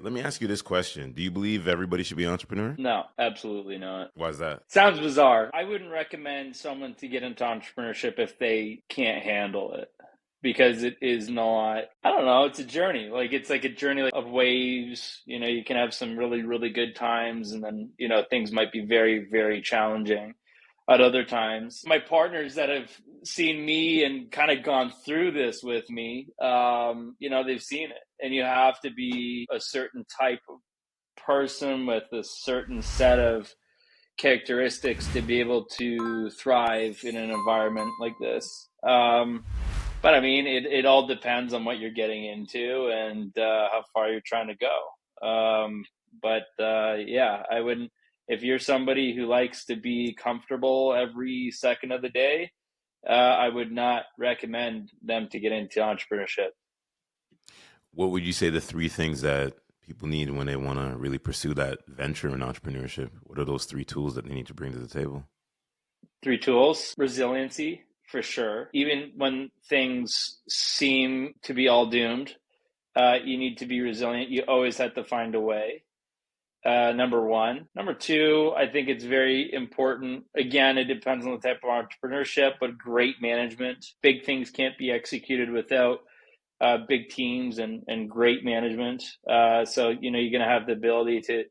Let me ask you this question. Do you believe everybody should be an entrepreneur? No, absolutely not. Why is that? Sounds bizarre. I wouldn't recommend someone to get into entrepreneurship if they can't handle it. Because it is not, I don't know, it's a journey. It's like a journey of waves. You can have some really, really good times, and then, things might be very, very challenging at other times. My partners that have seen me and kind of gone through this with me, they've seen it. And you have to be a certain type of person with a certain set of characteristics to be able to thrive in an environment like this. But I mean, it all depends on what you're getting into and how far you're trying to go. Yeah, I wouldn't, if you're somebody who likes to be comfortable every second of the day, I would not recommend them to get into entrepreneurship. What would you say the three things that people need when they want to really pursue that venture in entrepreneurship? What are those three tools that they need to bring to the table? Three tools: resiliency, for sure. Even when things seem to be all doomed, you need to be resilient. You always have to find a way. Number one. Number two, I think it's very important. Again, it depends on the type of entrepreneurship, but great management. Big things can't be executed without big teams and great management. So, you're going to have the ability to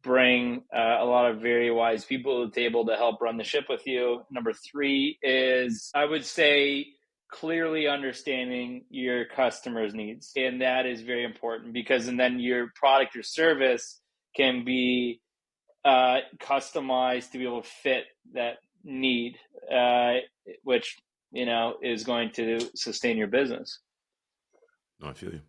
bring a lot of very wise people to the table to help run the ship with you. Number three is, I would say, clearly understanding your customers' needs. And that is very important, because and then your product or service can be customized to be able to fit that need, which, is going to sustain your business. No, I feel you.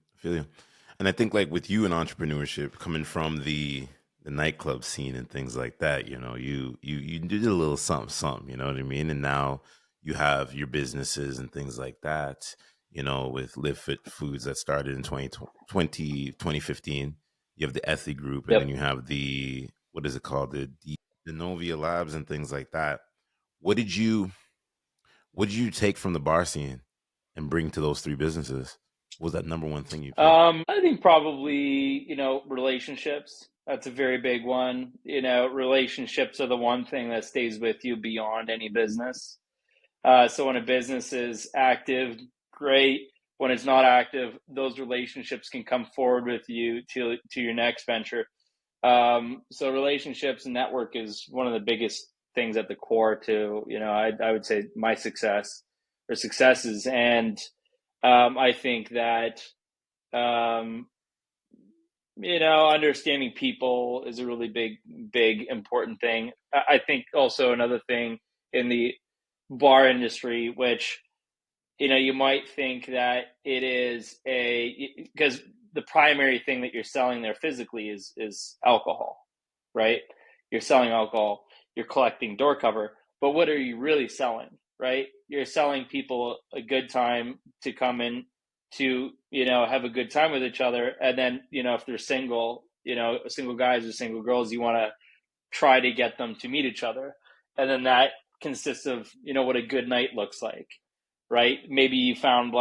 And I think, like, with you in entrepreneurship, coming from the nightclub scene and things like that, you did a little something, you know what I mean? And now you have your businesses and things like that, with LiveFit Foods that started in 2015. You have the Ethey Group, and Yep. then you have the, what is it called? The Novia Labs and things like that. What did you take from the bar scene and bring to those three businesses? What was that number one thing you picked? I think probably, relationships. That's a very big one. Relationships are the one thing that stays with you beyond any business. So when a business is active, great. When it's not active, those relationships can come forward with you to your next venture. So relationships and network is one of the biggest things at the core to, I would say, my success or successes. And I think that, understanding people is a really big, important thing. I think also another thing in the bar industry, which, you might think that it is because the primary thing that you're selling there physically is alcohol, right? You're selling alcohol, you're collecting door cover, but what are you really selling, right? You're selling people a good time to come in to, have a good time with each other. And then, if they're single, single guys or single girls, you want to try to get them to meet each other. And then that consists of, what a good night looks like, right? Maybe you found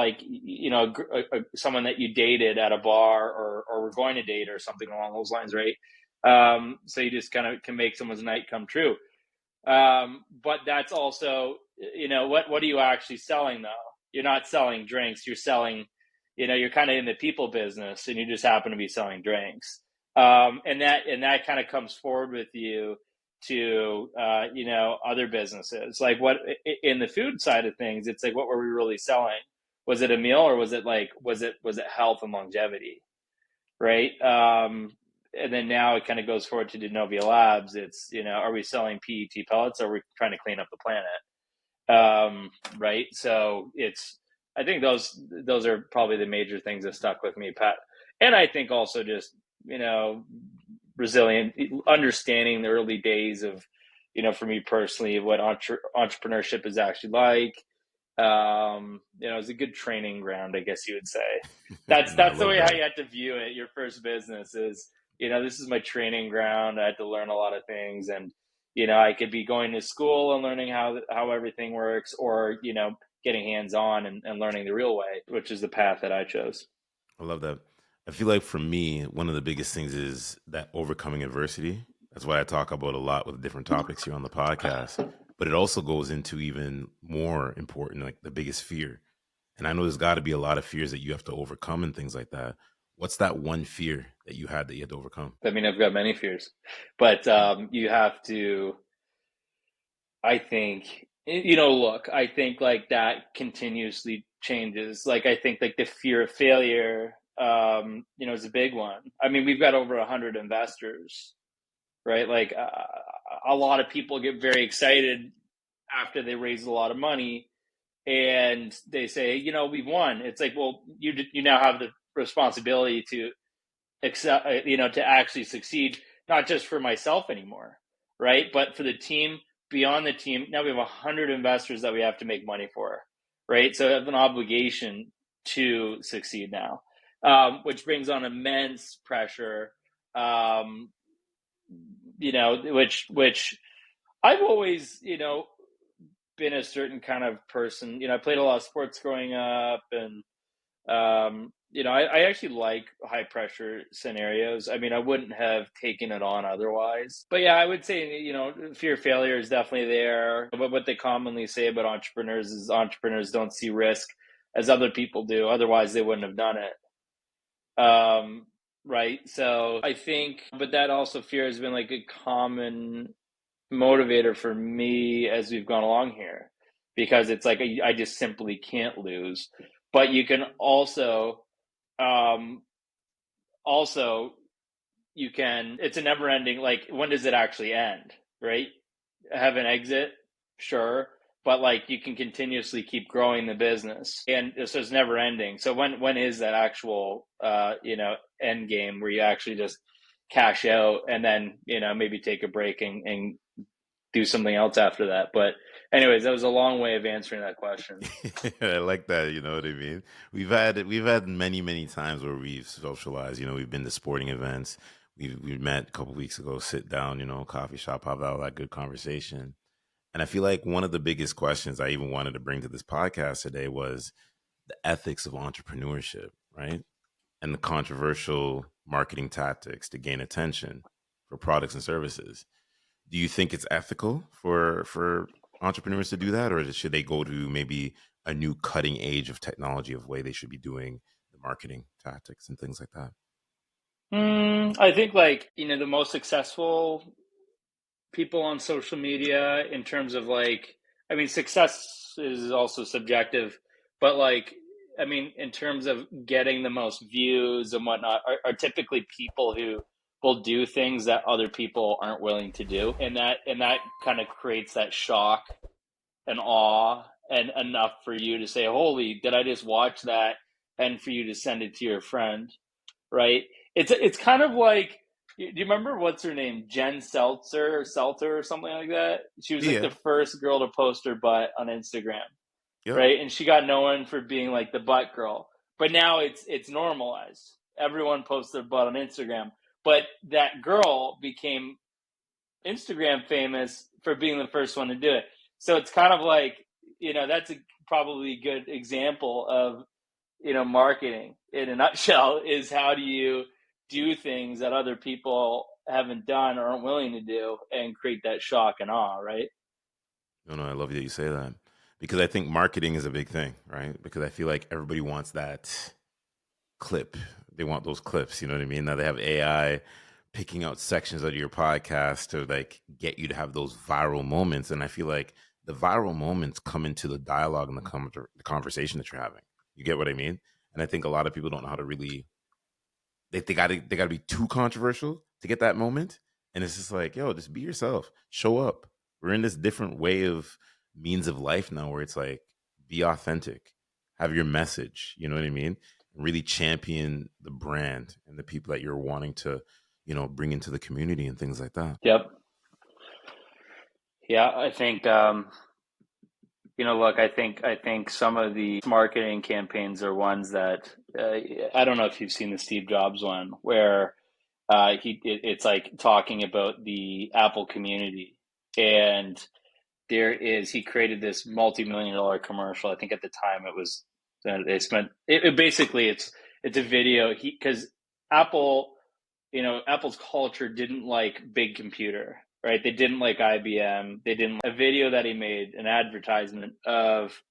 someone that you dated at a bar or were going to date or something along those lines, right? So you just kind of can make someone's night come true. But that's also, what are you actually selling though? You're not selling drinks. You're selling, you're kind of in the people business, and you just happen to be selling drinks. And that kind of comes forward with you to, other businesses. Like, what in the food side of things, it's like, what were we really selling? Was it a meal, or was it health and longevity? Right. And then now it kind of goes forward to Novia Labs. It's, are we selling PET pellets, or are we trying to clean up the planet? Right. So I think those are probably the major things that stuck with me, Pat. And I think also just, resilient, understanding the early days of, for me personally, what entrepreneurship is actually like. It's a good training ground, I guess you would say. That's the way how you have to view it. Your first business is, this is my training ground. I had to learn a lot of things, and, I could be going to school and learning how everything works, or, getting hands-on and learning the real way, which is the path that I chose. I love that. I feel like for me, one of the biggest things is that overcoming adversity. That's why I talk about a lot with different topics here on the podcast. But it also goes into even more important, like the biggest fear. And I know there's got to be a lot of fears that you have to overcome and things like that. What's that one fear that you had to overcome? I mean, I've got many fears, but Yeah. you have to, I think, look, I think like that continuously changes. Like, I think like the fear of failure, is a big one. I mean, we've got over 100 investors, right? Like, a lot of people get very excited after they raise a lot of money and they say, we've won. It's like, well, you now have the responsibility to accept, to actually succeed, not just for myself anymore, right? But for the team, beyond the team. Now we have 100 investors that we have to make money for, right? So I have an obligation to succeed now, which brings on immense pressure. Um, which I've always, been a certain kind of person. I played a lot of sports growing up, and I actually like high pressure scenarios. I mean, I wouldn't have taken it on otherwise. But yeah, I would say, fear of failure is definitely there. But what they commonly say about entrepreneurs is entrepreneurs don't see risk as other people do. Otherwise, they wouldn't have done it. Right. So I think, but that also fear has been like a common motivator for me as we've gone along here, because it's like I just simply can't lose. But you can um, also you can. It's a never ending. Like, when does it actually end? Right? Have an exit, sure, but like you can continuously keep growing the business, and so it's never ending. So when is that actual end game where you actually just cash out and then maybe take a break and do something else after that. But anyways, that was a long way of answering that question. I like that. You know what I mean? We've had many times where we've socialized. We've been to sporting events. We met a couple weeks ago, sit down, coffee shop, have all that good conversation. And I feel like one of the biggest questions I even wanted to bring to this podcast today was the ethics of entrepreneurship, right? And the controversial marketing tactics to gain attention for products and services. Do you think it's ethical for entrepreneurs to do that, or should they go to maybe a new cutting age of technology of way they should be doing the marketing tactics and things like that? I think like the most successful people on social media, in terms of like, I mean, success is also subjective, but like, I mean, in terms of getting the most views and whatnot, are typically people who will do things that other people aren't willing to do, and that kind of creates that shock and awe, and enough for you to say, "Holy, did I just watch that?" And for you to send it to your friend, right? It's kind of like, do you remember what's her name, Jen Selter or something like that? She was like Yeah. the first girl to post her butt on Instagram, Yep. right? And she got known for being like the butt girl. But now it's normalized. Everyone posts their butt on Instagram. But that girl became Instagram famous for being the first one to do it. So it's kind of like, that's a probably good example of, marketing in a nutshell, is how do you do things that other people haven't done or aren't willing to do and create that shock and awe, right? No, I love that you say that because I think marketing is a big thing, right? Because I feel like everybody wants that clip. They want those clips. You know what I mean? Now they have AI picking out sections of your podcast to like get you to have those viral moments, and I feel like the viral moments come into the dialogue and the conversation that you're having. You get what I mean? And I think a lot of people don't know how to really. They got to be too controversial to get that moment, and it's just like, yo, just be yourself, show up. We're in this different way of means of life now, where it's like, be authentic, have your message. You know what I mean? Really champion the brand and the people that you're wanting to, bring into the community and things like that. Yep. Yeah, I think look, I think some of the marketing campaigns are ones that I don't know if you've seen the Steve Jobs one, where it's like talking about the Apple community, and he created this multi-million-dollar commercial. I think at the time it was, they spent it basically, It's a video because Apple, Apple's culture didn't like big computer, right? They didn't like IBM. They didn't a video that he made, an advertisement of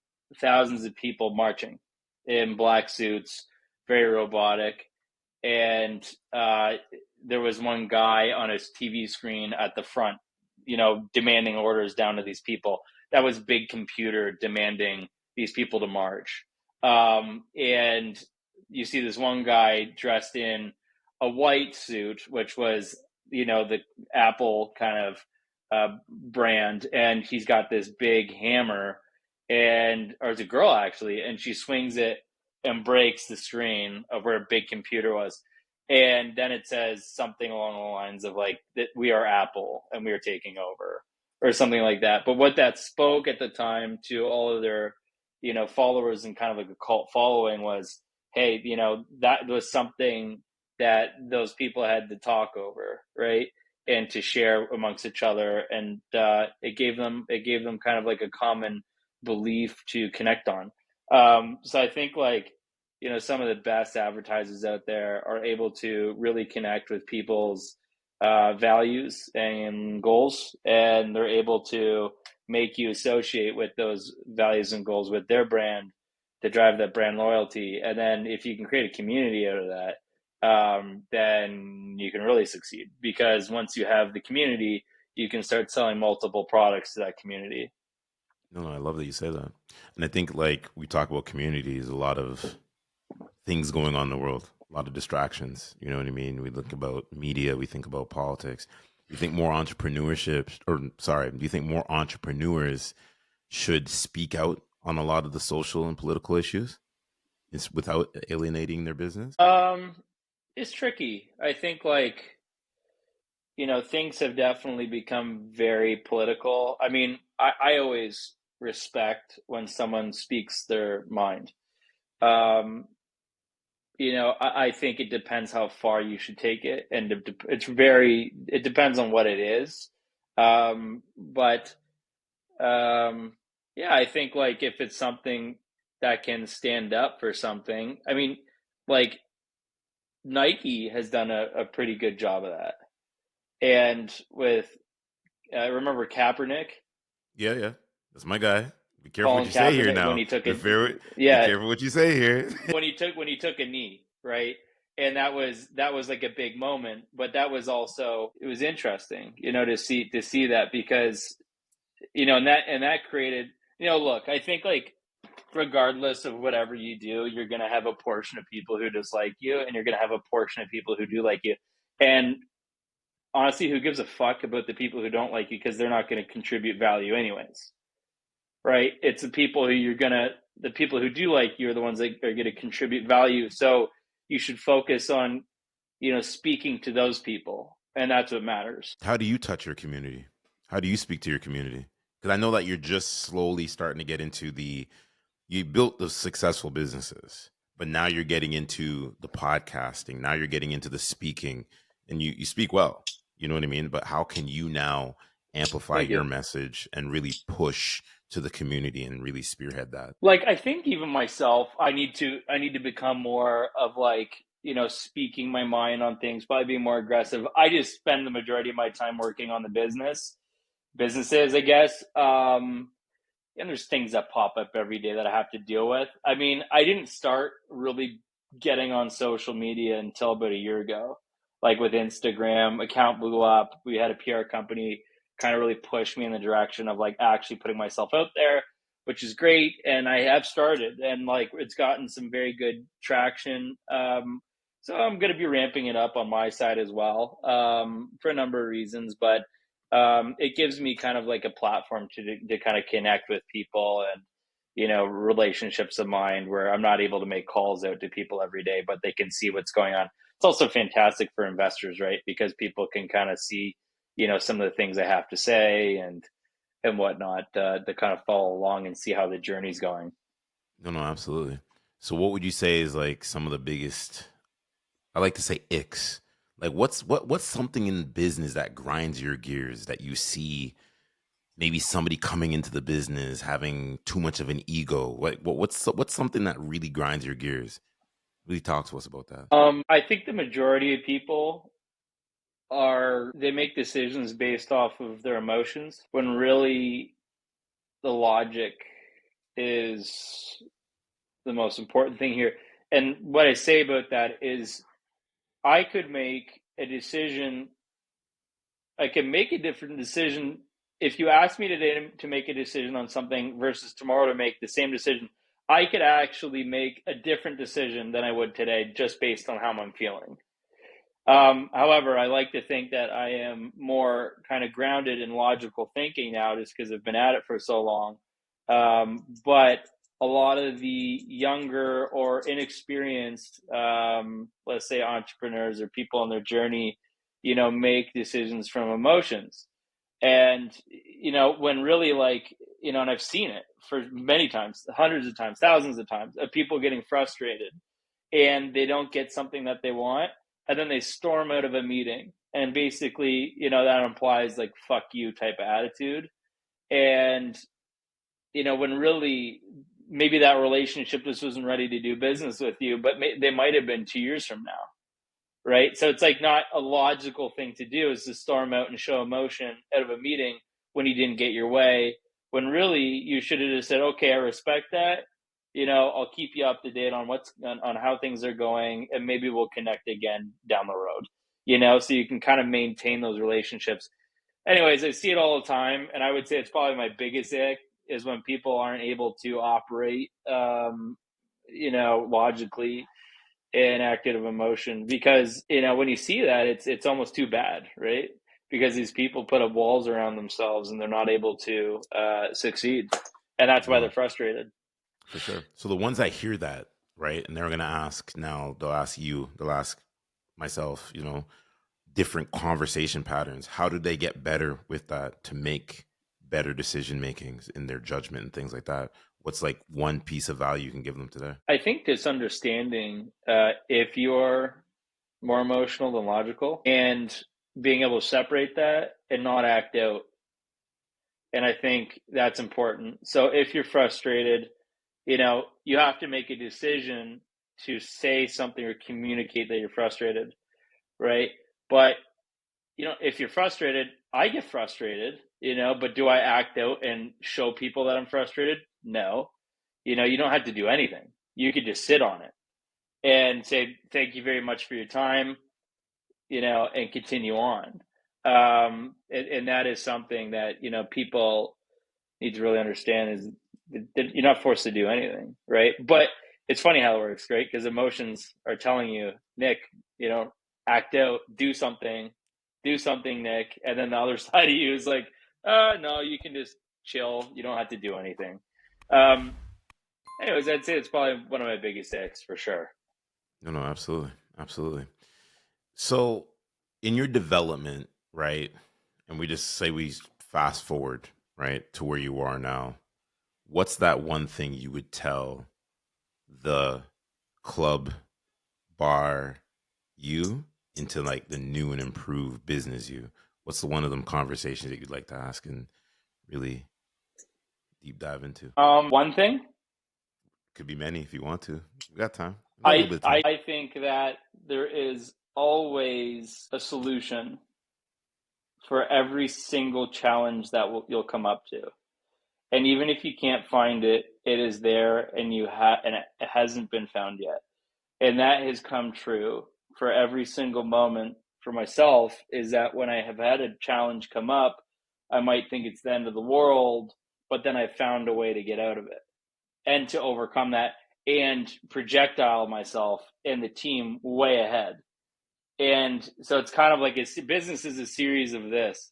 thousands of people marching in black suits, very robotic. And there was one guy on his TV screen at the front, demanding orders down to these people. That was big computer demanding these people to march. And you see this one guy dressed in a white suit, which was, the Apple kind of brand. And he's got this big hammer, or it's a girl actually, and she swings it and breaks the screen of where a big computer was. And then it says something along the lines of like that we are Apple and we are taking over or something like that. But what that spoke at the time to all of their, followers and kind of like a cult following was, hey, that was something that those people had to talk over, right? And to share amongst each other. And it gave them kind of like a common belief to connect on. So I think like, some of the best advertisers out there are able to really connect with people's values and goals, and they're able to make you associate with those values and goals with their brand to drive that brand loyalty. And then if you can create a community out of that, then you can really succeed, because once you have the community, you can start selling multiple products to that community. No, I love that you say that. And I think like we talk about communities, a lot of things going on in the world, a lot of distractions. You know what I mean? We look about media, we think about politics. You think more entrepreneurship, or sorry, do you think more entrepreneurs should speak out on a lot of the social and political issues without alienating their business? It's tricky. I think like, things have definitely become very political. I mean, I always respect when someone speaks their mind. Um, I think it depends how far you should take it, and it depends on what it is. But yeah, I think like if it's something that can stand up for something, I mean, like Nike has done a pretty good job of that. And I remember Kaepernick, Yeah, yeah. That's my guy. Be careful what Colin you say here Kaepernick, when now. he took Be yeah, careful what you say here. when he took a knee, right? And that was like a big moment, but that was also, it was interesting, to see that, because and that created, look, I think like regardless of whatever you do, you're going to have a portion of people who dislike you, and you're going to have a portion of people who do like you. And honestly, who gives a fuck about the people who don't like you, because they're not going to contribute value anyways, right? It's the people who do like you are the ones that are going to contribute value. So you should focus on, speaking to those people, and that's what matters. How do you touch your community? How do you speak to your community? Because I know that you're just slowly starting to get into you built the successful businesses, but now you're getting into the podcasting. Now you're getting into the speaking, and you speak well. You know what I mean? But how can you now amplify Thank you. your message and really push to the community and really spearhead that? Like, I think even myself, I need to become more of like, speaking my mind on things, probably being more aggressive. I just spend the majority of my time working on the businesses, I guess. And there's things that pop up every day that I have to deal with. I mean, I didn't start really getting on social media until about a year ago. Like with Instagram, account blew up. We had a PR company kind of really push me in the direction of like actually putting myself out there, which is great. And I have started, and like it's gotten some very good traction. So I'm going to be ramping it up on my side as well, for a number of reasons. But it gives me kind of like a platform to kind of connect with people, and relationships of mine where I'm not able to make calls out to people every day, but they can see what's going on. It's also fantastic for investors, right? Because people can kind of see some of the things I have to say and whatnot, to kind of follow along and see how the journey's going. No, no, absolutely. So, what would you say is like some of the biggest? I like to say icks. Like, what's something in business that grinds your gears that you see? Maybe somebody coming into the business having too much of an ego. What's something that really grinds your gears Really talk to us about that. I think the majority of people they make decisions based off of their emotions when really the logic is the most important thing here. And what I say about that is I could make a decision. I can make a different decision if you ask me today to make a decision on something versus tomorrow to make the same decision. I could actually make a different decision than I would today just based on how I'm feeling. However, I like to think that I am more kind of grounded in logical thinking now just because I've been at it for so long. But a lot of the younger or inexperienced, let's say entrepreneurs or people on their journey, make decisions from emotions. And, when really and I've seen it for many times, hundreds of times, thousands of times, of people getting frustrated and they don't get something that they want. And then they storm out of a meeting. And basically, that implies like, fuck you type of attitude. And, when really maybe that relationship just wasn't ready to do business with you, but they might have been 2 years from now. Right. So it's like not a logical thing to do is to storm out and show emotion out of a meeting when you didn't get your way, when really you should have just said, okay, I respect that. I'll keep you up to date on on how things are going, and maybe we'll connect again down the road, so you can kind of maintain those relationships. Anyways, I see it all the time. And I would say it's probably my biggest ick is when people aren't able to operate, logically and acted of emotion, because when you see that, it's almost too bad, right? Because these people put up walls around themselves and they're not able to succeed, and that's why No, they're frustrated. for sure. So the ones that hear that, right, and they're gonna ask now, they'll ask you, they'll ask myself, different conversation patterns. How do they get better with that to make better decision makings in their judgment and things like that? What's like one piece of value you can give them today? I think this understanding, if you're more emotional than logical, and being able to separate that and not act out. And I think that's important. So if you're frustrated, you have to make a decision to say something or communicate that you're frustrated, right? But, if you're frustrated, I get frustrated, but do I act out and show people that I'm frustrated? No. You don't have to do anything. You could just sit on it and say, thank you very much for your time, and continue on. And that is something that, people need to really understand is that you're not forced to do anything, right? But it's funny how it works, right? Because emotions are telling you, Nick, act out, do something, Nick. And then the other side of you is like, no, you can just chill. You don't have to do anything. Um, Anyways, I'd say it's probably one of my biggest icks for sure. No, no, absolutely. Absolutely. So in your development, right? And we just say we fast forward, right, to where you are now. What's that one thing you would tell the club bar you into like the new and improved business you? What's the one of them conversations that you'd like to ask and really deep dive into? One thing, Could be many if you want to. We got time. We got a I little bit of time. I think that there is always a solution for every single challenge that you'll come up to. And even if you can't find it, it is there, and and it hasn't been found yet. And that has come true for every single moment for myself, is that when I have had a challenge come up, I might think it's the end of the world, but then I found a way to get out of it and to overcome that and projectile myself and the team way ahead. And so it's kind of like business is a series of this.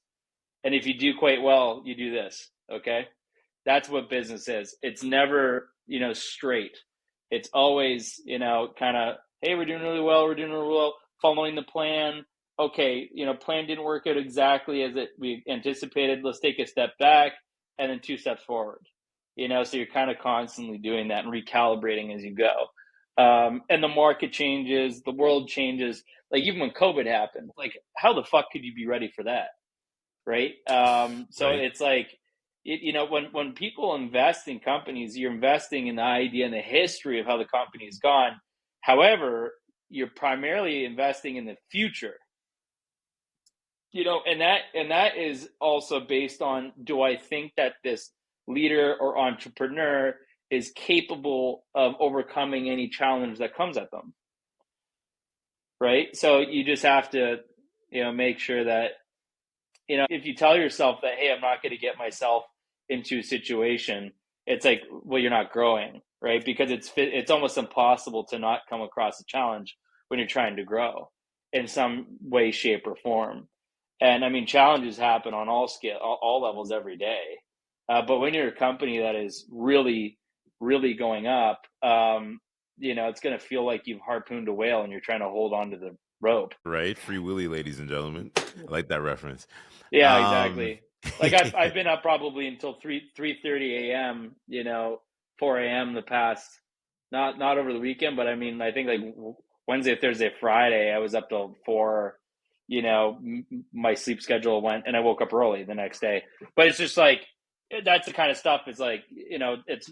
And if you do quite well, you do this. Okay. That's what business is. It's never, straight. It's always, kind of, hey, we're doing really well. We're doing really well, following the plan. Okay. Plan didn't work out exactly as we anticipated. Let's take a step back and then 2 steps forward, so you're kind of constantly doing that and recalibrating as you go. And the market changes, the world changes. Like even when COVID happened, like how the fuck could you be ready for that? Right. So Right? it's like, when people invest in companies, you're investing in the idea and the history of how the company has gone. However, you're primarily investing in the future, and that is also based on, do I think that this leader or entrepreneur is capable of overcoming any challenge that comes at them, right? So you just have to, make sure that, if you tell yourself that, hey, I'm not going to get myself into a situation, it's like, well, you're not growing, right? Because it's almost impossible to not come across a challenge when you're trying to grow in some way, shape, or form. And I mean, challenges happen on all levels every day. But when you're a company that is really, really going up, it's going to feel like you've harpooned a whale and you're trying to hold on to the rope. Right? Free Willy, ladies and gentlemen. I like that reference. Yeah, Um, exactly. Like I've been up probably until 3:30 a.m., 4 a.m. the past, not over the weekend, but I mean, I think like Wednesday, Thursday, Friday, I was up till 4. My sleep schedule went, and I woke up early the next day. But it's just like, that's the kind of stuff. It's like, it's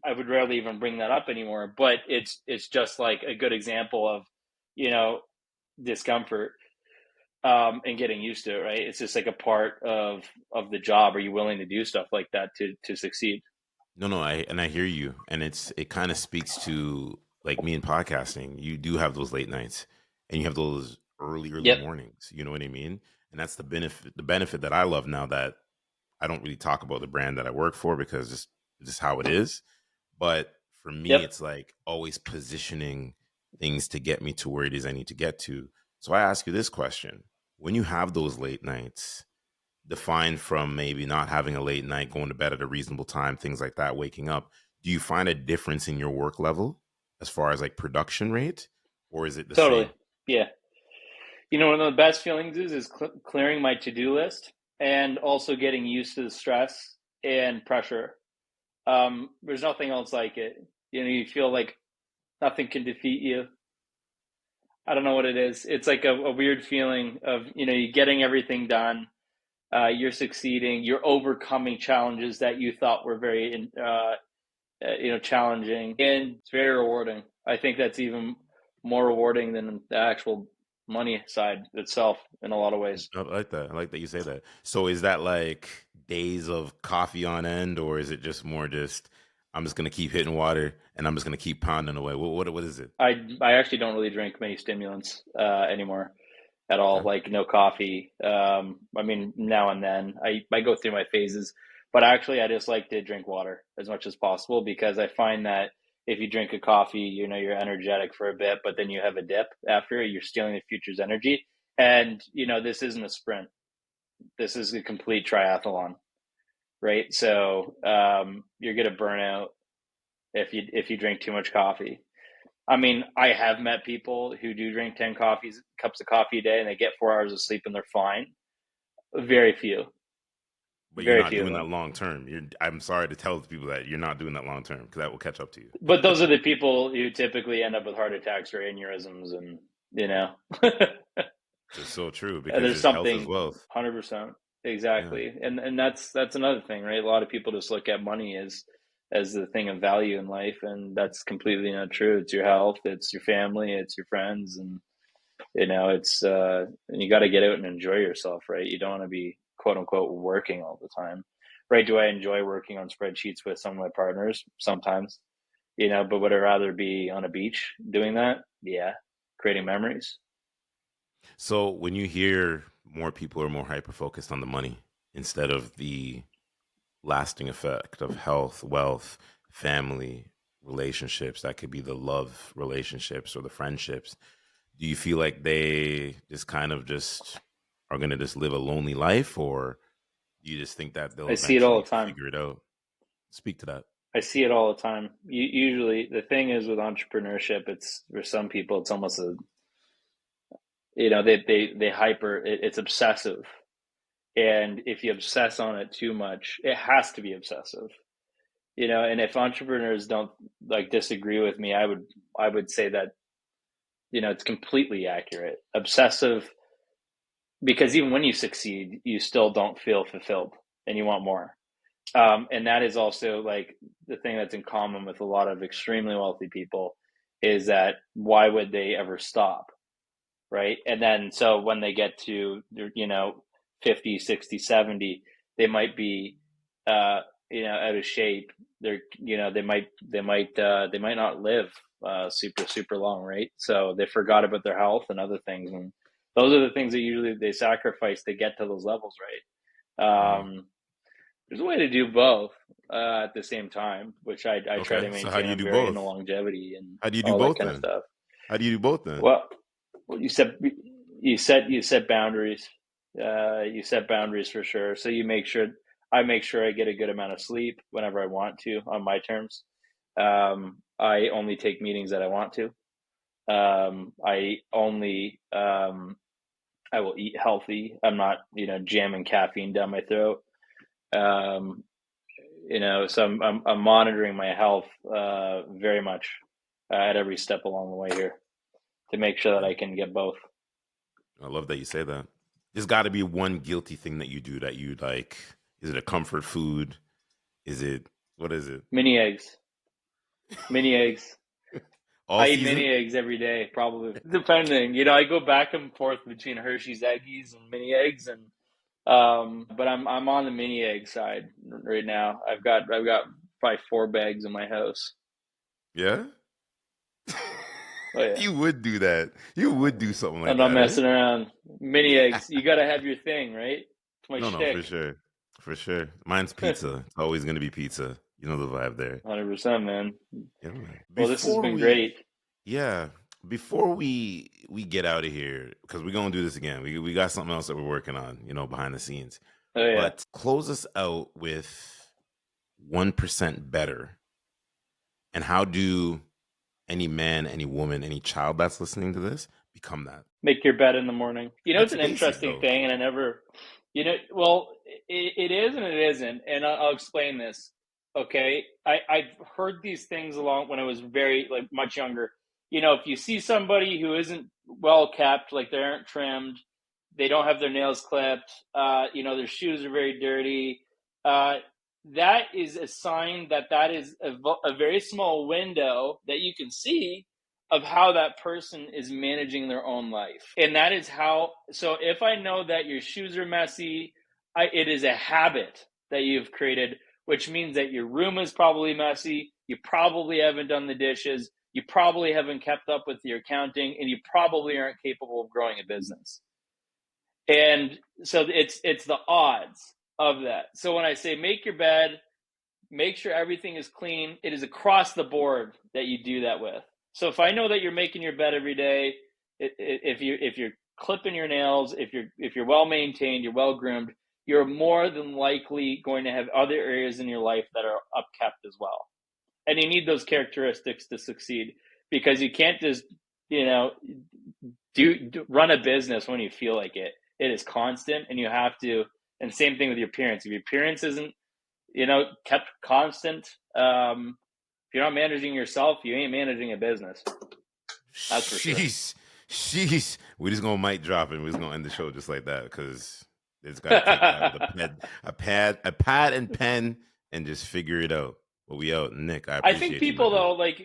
I would rarely even bring that up anymore. But it's just like a good example of, discomfort, and getting used to it, right? It's just like a part of the job. Are you willing to do stuff like that to succeed? no, I hear you, and it kind of speaks to like me in podcasting. You do have those late nights, and you have those early Yep. mornings. You know what I mean? And that's the benefit that I love now that I don't really talk about the brand that I work for because just how it is. But for me, Yep. it's like always positioning things to get me to where it is I need to get to. So I ask you this question: when you have those late nights, defined from maybe not having a late night, going to bed at a reasonable time, things like that, waking up, do you find a difference in your work level as far as like production rate, or is it the Totally. same? Yeah. One of the best feelings is clearing my to-do list, and also getting used to the stress and pressure. There's nothing else like it. You feel like nothing can defeat you. I don't know what it is. It's like a weird feeling of, you getting everything done. You're succeeding. You're overcoming challenges that you thought were very, challenging, and it's very rewarding. I think that's even more rewarding than the actual money side itself in a lot of ways. I like that. I like that you say that. So is that like days of coffee on end, or is it just more just I'm just gonna keep hitting water and I'm just gonna keep pounding away? What is it? I actually don't really drink many stimulants anymore at all. Okay. Like, no coffee. I mean, now and then I go through my phases, but actually I just like to drink water as much as possible, because I find that if you drink a coffee, you're energetic for a bit, but then you have a dip after. You're stealing the future's energy, and this isn't a sprint. This is a complete triathlon, right? So you're gonna burn out if you drink too much coffee. I mean, I have met people who do drink 10 cups of coffee a day, and they get 4 hours of sleep and they're fine. Very few, But you're very not few of doing that them. long term. I'm sorry to tell people that you're not doing that long term because that will catch up to you. But those are the people who typically end up with heart attacks or aneurysms, and, you know, It's so true because there's it's health is something. wealth. 100%. Yeah. Exactly. And that's another thing, right? A lot of people just look at money as the thing of value in life, and that's completely not true. It's your health, it's your family, it's your friends, and it's and you got to get out and enjoy yourself, right? You don't want to be quote unquote working all the time, right? Do I enjoy working on spreadsheets with some of my partners? Sometimes, but would I rather be on a beach doing that? Yeah, creating memories. So when you hear more people are more hyper focused on the money instead of the lasting effect of health, wealth, family, relationships, that could be the love relationships or the friendships. Do you feel like they just kind of just are going to just live a lonely life, or do you just think that they'll I see it all eventually the time. figure it out? Speak to that. I see it all the time. Usually, the thing is with entrepreneurship, it's for some people, it's almost they hyper. It's obsessive, and if you obsess on it too much, it has to be obsessive. And if entrepreneurs don't like disagree with me, I would say that it's completely accurate. Obsessive, because even when you succeed, you still don't feel fulfilled, and you want more. And that is also like the thing that's in common with a lot of extremely wealthy people, is that why would they ever stop? Right. And then, so when they get to, 50, 60, 70, they might be, out of shape. They might not live, super, super long. Right. So they forgot about their health and other things. And those are the things that usually they sacrifice to get to those levels. Right. Right. There's a way to do both, at the same time, which I try Okay. to So how do maintain. you I'm do very into both? longevity and How do you do all that both kind of then? stuff. How do you do both then? Well, you set boundaries. You set boundaries for sure. So I make sure I get a good amount of sleep whenever I want to on my terms. I only take meetings that I want to. I will eat healthy. I'm not, jamming caffeine down my throat. Um, so I'm monitoring my health, very much, at every step along the way here to make sure that Yeah. I can get both. I love that you say that. There's got to be one guilty thing that you do that you like. Is it a comfort food? Is it, what is it? Mini eggs. Mini eggs. All I eat mini season? eggs every day, probably. Depending, I go back and forth between Hershey's Eggies and mini eggs, and but I'm on the mini egg side right now. I've got probably 4 bags in my house. Yeah. Oh yeah, You would do that. You would do something like I'm not that, eh? messing around. Mini eggs, you got to have your thing, right? It's my No, for shtick. sure. For sure. Mine's pizza. It's always going to be pizza. You know the vibe there. 100%, man. Yeah, man. Well, this has been great. Yeah, before we get out of here, because we're gonna do this again. We got something else that we're working on, behind the scenes. Oh yeah. But close us out with 1% better. And how do any man, any woman, any child that's listening to this become that? Make your bed in the morning. It's That's an basic interesting though. thing, and I never, well, it is and it isn't, and I'll explain this. Okay, I've heard these things along when I was very, like, much younger. If you see somebody who isn't well kept, like they aren't trimmed, they don't have their nails clipped, their shoes are very dirty. That is a sign that is a very small window that you can see of how that person is managing their own life. And that is how, so if I know that your shoes are messy, it is a habit that you've created, which means that your room is probably messy. You probably haven't done the dishes. You probably haven't kept up with your accounting, and you probably aren't capable of growing a business. And so it's the odds of that. So when I say make your bed, make sure everything is clean, it is across the board that you do that with. So if I know that you're making your bed every day, if you're clipping your nails, if you're well maintained, you're well groomed, you're more than likely going to have other areas in your life that are upkept as well. And you need those characteristics to succeed, because you can't just, run a business when you feel like it. It is constant, and you have to. And same thing with your appearance. If your appearance isn't, kept constant, if you're not managing yourself, you ain't managing a business. That's for sure. Sheesh. Sheesh. We're just gonna mic drop and we're just gonna end the show just like that, because it's gotta take that with a pad and pen and just figure it out. But we out. Nick, I I think appreciate you, my people, dude. though, like,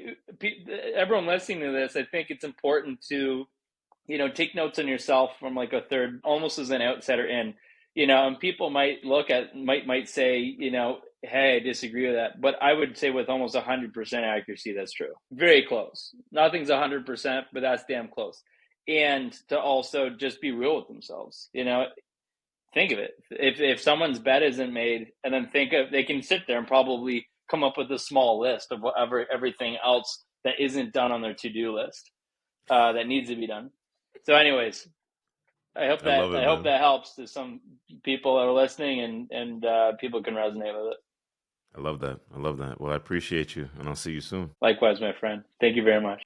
everyone listening to this, I think it's important to, take notes on yourself from, like, a third, almost as an outsider in, and people might say, hey, I disagree with that. But I would say with almost 100% accuracy, that's true. Very close. Nothing's 100%, but that's damn close. And to also just be real with themselves, think of it. If someone's bed isn't made, and then they can sit there and probably come up with a small list of everything else that isn't done on their to-do list, that needs to be done. So anyways, I hope I that love it, I hope man. that helps to some people that are listening, and people can resonate with it. I love that. I love that. Well, I appreciate you, and I'll see you soon. Likewise, my friend. Thank you very much.